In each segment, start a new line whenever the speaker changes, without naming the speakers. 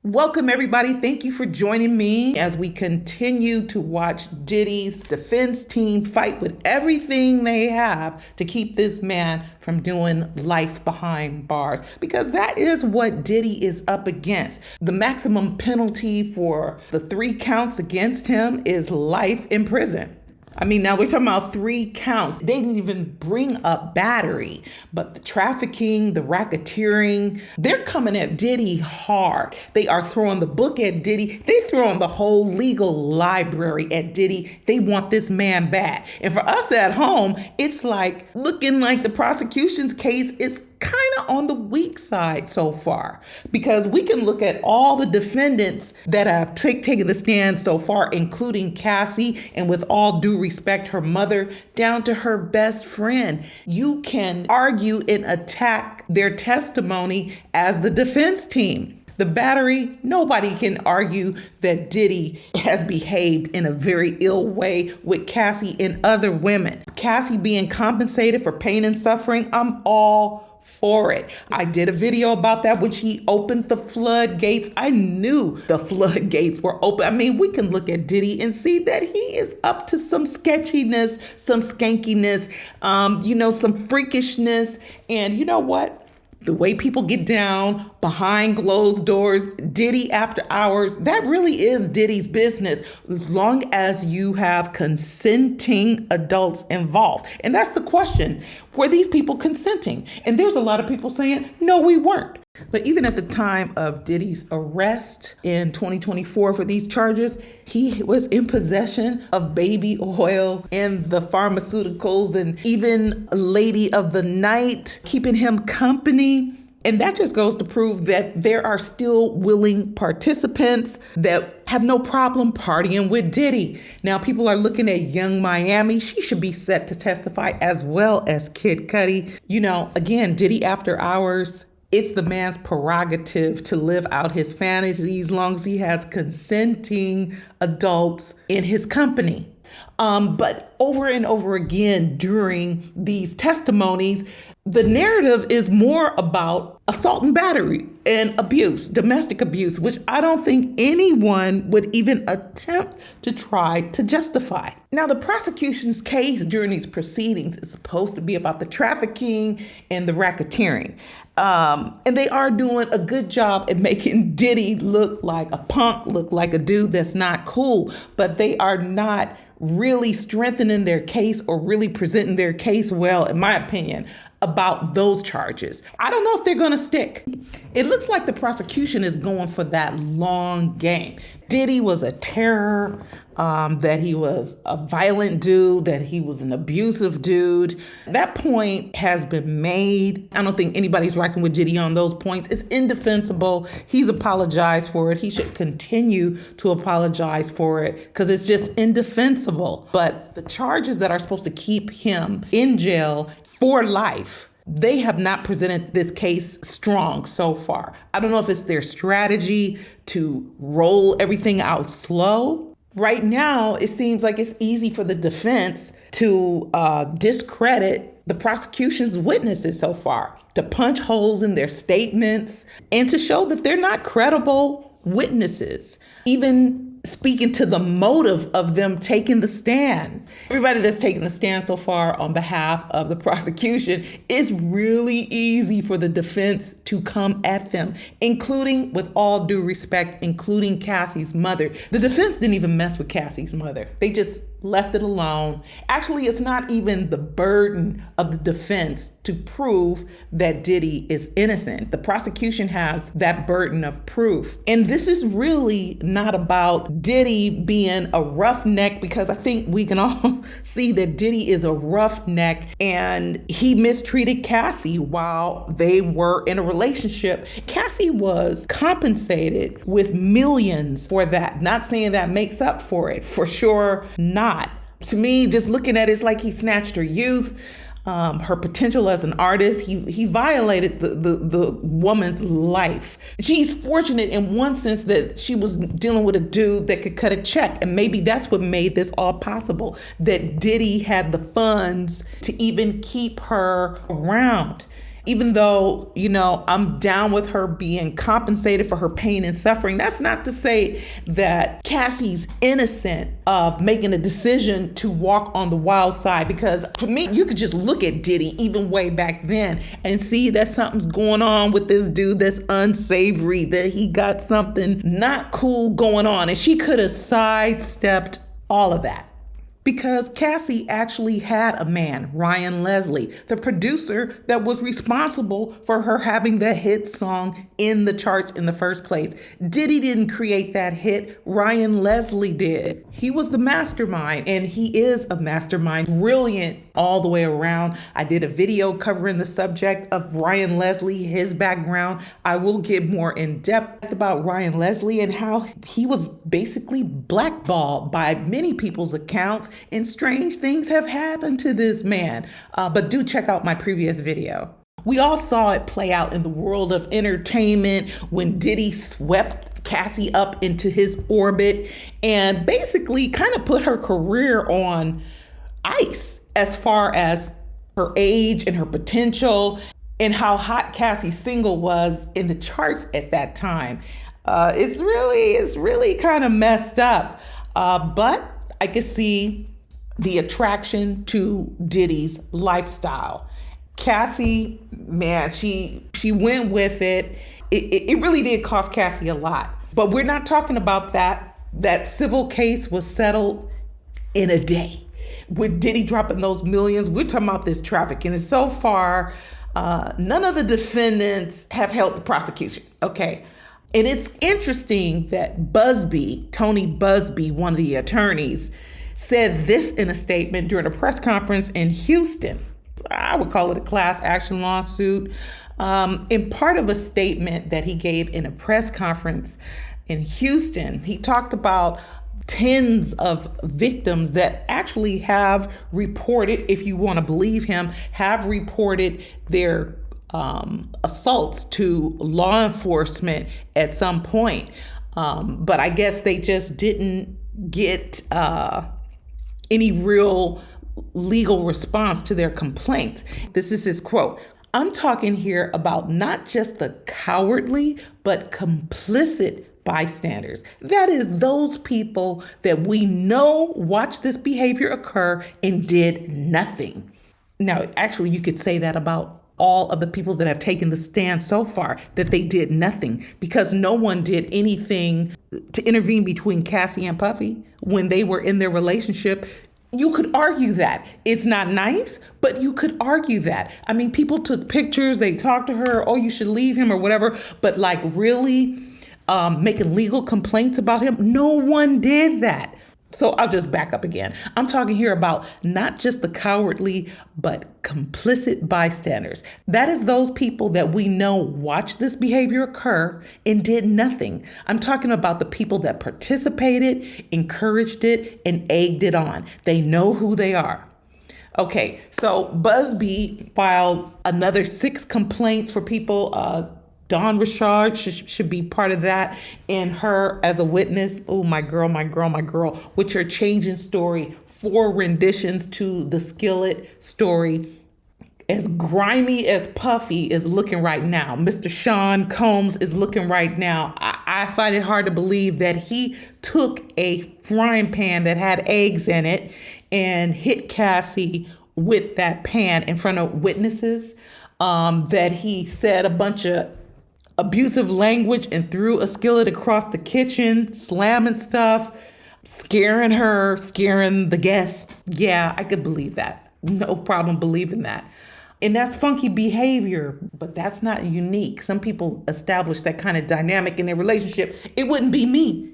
Welcome, everybody. Thank you for joining me as we continue to watch Diddy's defense team fight with everything they have to keep this man from doing life behind bars, because that is what Diddy is up against. The maximum penalty for the 3 counts against him is life in prison. I mean, now we're talking about 3 counts. They didn't even bring up battery, but the trafficking, the racketeering, they're coming at Diddy hard. They are throwing the book at Diddy. They throwing the whole legal library at Diddy. They want this man back. And for us at home, it's like looking like the prosecution's case is kind of on the weak side so far, because we can look at all the defendants that have taken the stand so far, including Cassie, and with all due respect, her mother, down to her best friend. You can argue and attack their testimony as the defense team. The battery, nobody can argue that Diddy has behaved in a very ill way with Cassie and other women. Cassie being compensated for pain and suffering, I'm all for it. I did a video about that, which he opened the floodgates. I knew the floodgates were open. I mean, we can look at Diddy and see that he is up to some sketchiness, some skankiness, some freakishness. And you know what? The way people get down behind closed doors, Diddy after hours, that really is Diddy's business, as long as you have consenting adults involved. And that's the question. Were these people consenting? And there's a lot of people saying, no, we weren't. But even at the time of Diddy's arrest in 2024 for these charges, he was in possession of baby oil and the pharmaceuticals, and even a lady of the night keeping him company. And that just goes to prove that there are still willing participants that have no problem partying with Diddy. Now, people are looking at Young Miami. She should be set to testify, as well as Kid Cudi. Again, Diddy after hours, it's the man's prerogative to live out his fantasies as long as he has consenting adults in his company. But over and over again during these testimonies, the narrative is more about assault and battery and abuse, domestic abuse, which I don't think anyone would even attempt to try to justify. Now, the prosecution's case during these proceedings is supposed to be about the trafficking and the racketeering. And they are doing a good job at making Diddy look like a punk, look like a dude that's not cool, but they are not really strengthening their case or really presenting their case well, in my opinion, about those charges. I don't know if they're going to stick. It looks like the prosecution is going for that long game. Diddy was a terror, that he was a violent dude, that he was an abusive dude. That point has been made. I don't think anybody's rocking with Diddy on those points. It's indefensible. He's apologized for it. He should continue to apologize for it because it's just indefensible. But the charges that are supposed to keep him in jail for life, they have not presented this case strong so far. I don't know if it's their strategy to roll everything out slow. Right now, it seems like it's easy for the defense to discredit the prosecution's witnesses so far, to punch holes in their statements, and to show that they're not credible witnesses, even speaking to the motive of them taking the stand. Everybody that's taken the stand so far on behalf of the prosecution, it's really easy for the defense to come at them, including, with all due respect, including Cassie's mother. The defense didn't even mess with Cassie's mother. They just left it alone. Actually, it's not even the burden of the defense to prove that Diddy is innocent. The prosecution has that burden of proof. And this is really not about Diddy being a roughneck, because I think we can all see that Diddy is a roughneck and he mistreated Cassie while they were in a relationship. Cassie was compensated with millions for that. Not saying that makes up for it, for sure not. To me, just looking at it, it's like he snatched her youth, her potential as an artist. He violated the woman's life. She's fortunate in one sense that she was dealing with a dude that could cut a check. And maybe that's what made this all possible, that Diddy had the funds to even keep her around. Even though, I'm down with her being compensated for her pain and suffering, that's not to say that Cassie's innocent of making a decision to walk on the wild side. Because to me, you could just look at Diddy even way back then and see that something's going on with this dude that's unsavory, that he got something not cool going on. And she could have sidestepped all of that. Because Cassie actually had a man, Ryan Leslie, the producer that was responsible for her having the hit song in the charts in the first place. Diddy didn't create that hit, Ryan Leslie did. He was the mastermind, and he is a mastermind, brilliant all the way around. I did a video covering the subject of Ryan Leslie, his background. I will get more in depth about Ryan Leslie and how he was basically blackballed by many people's accounts, and strange things have happened to this man. But do check out my previous video. We all saw it play out in the world of entertainment when Diddy swept Cassie up into his orbit and basically kind of put her career on ice as far as her age and her potential and how hot Cassie's single was in the charts at that time. It's really kind of messed up. But I could see the attraction to Diddy's lifestyle. Cassie, man, she went with it. It really did cost Cassie a lot. But we're not talking about that. That civil case was settled in a day. With Diddy dropping those millions, we're talking about this trafficking. And so far, none of the defendants have held the prosecution. Okay. And it's interesting that Buzbee, Tony Buzbee, one of the attorneys, said this in a statement during a press conference in Houston. I would call it a class action lawsuit. In part of a statement that he gave in a press conference in Houston, he talked about tens of victims that actually have reported, if you want to believe him, have reported their assaults to law enforcement at some point. But I guess they just didn't get any real legal response to their complaints. This is his quote. "I'm talking here about not just the cowardly, but complicit bystanders. That is those people that we know watched this behavior occur and did nothing." Now, actually, you could say that about all of the people that have taken the stand so far, that they did nothing, because no one did anything to intervene between Cassie and Puffy when they were in their relationship. You could argue that. It's not nice, but you could argue that. I mean, people took pictures, they talked to her, "Oh, you should leave him," or whatever, but like really making legal complaints about him, no one did that. So I'll just back up again. I'm talking here about not just the cowardly, but complicit bystanders. That is those people that we know watched this behavior occur and did nothing. I'm talking about the people that participated, encouraged it, and egged it on. They know who they are. Okay, so Buzbee filed another 6 complaints for people. Dawn Richard should be part of that, and her as a witness. Oh, my girl, with your changing story, 4 renditions to the Skillet story. As grimy as Puffy is looking right now, Mr. Sean Combs is looking right now, I find it hard to believe that he took a frying pan that had eggs in it and hit Cassie with that pan in front of witnesses, that he said a bunch of abusive language and threw a skillet across the kitchen, slamming stuff, scaring her, scaring the guest. Yeah, I could believe that. No problem believing that. And that's funky behavior, but that's not unique. Some people establish that kind of dynamic in their relationship. It wouldn't be me.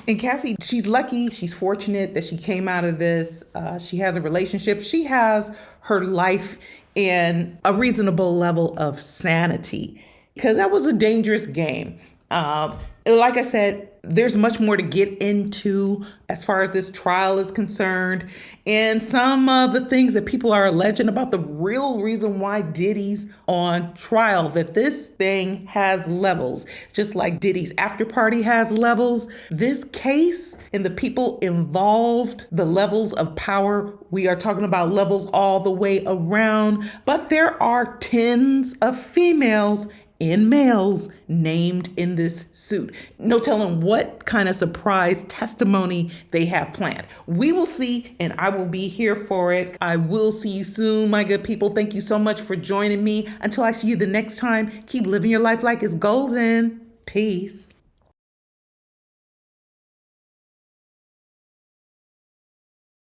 And Cassie, she's lucky, she's fortunate that she came out of this. She has a relationship. She has her life in a reasonable level of sanity, because that was a dangerous game. Like I said, there's much more to get into as far as this trial is concerned, and some of the things that people are alleging about the real reason why Diddy's on trial, that this thing has levels. Just like Diddy's after party has levels, this case and the people involved, the levels of power, we are talking about levels all the way around. But there are tens of females and males named in this suit. No telling what kind of surprise testimony they have planned. We will see, and I will be here for it. I will see you soon, my good people. Thank you so much for joining me. Until I see you the next time, keep living your life like it's golden. Peace.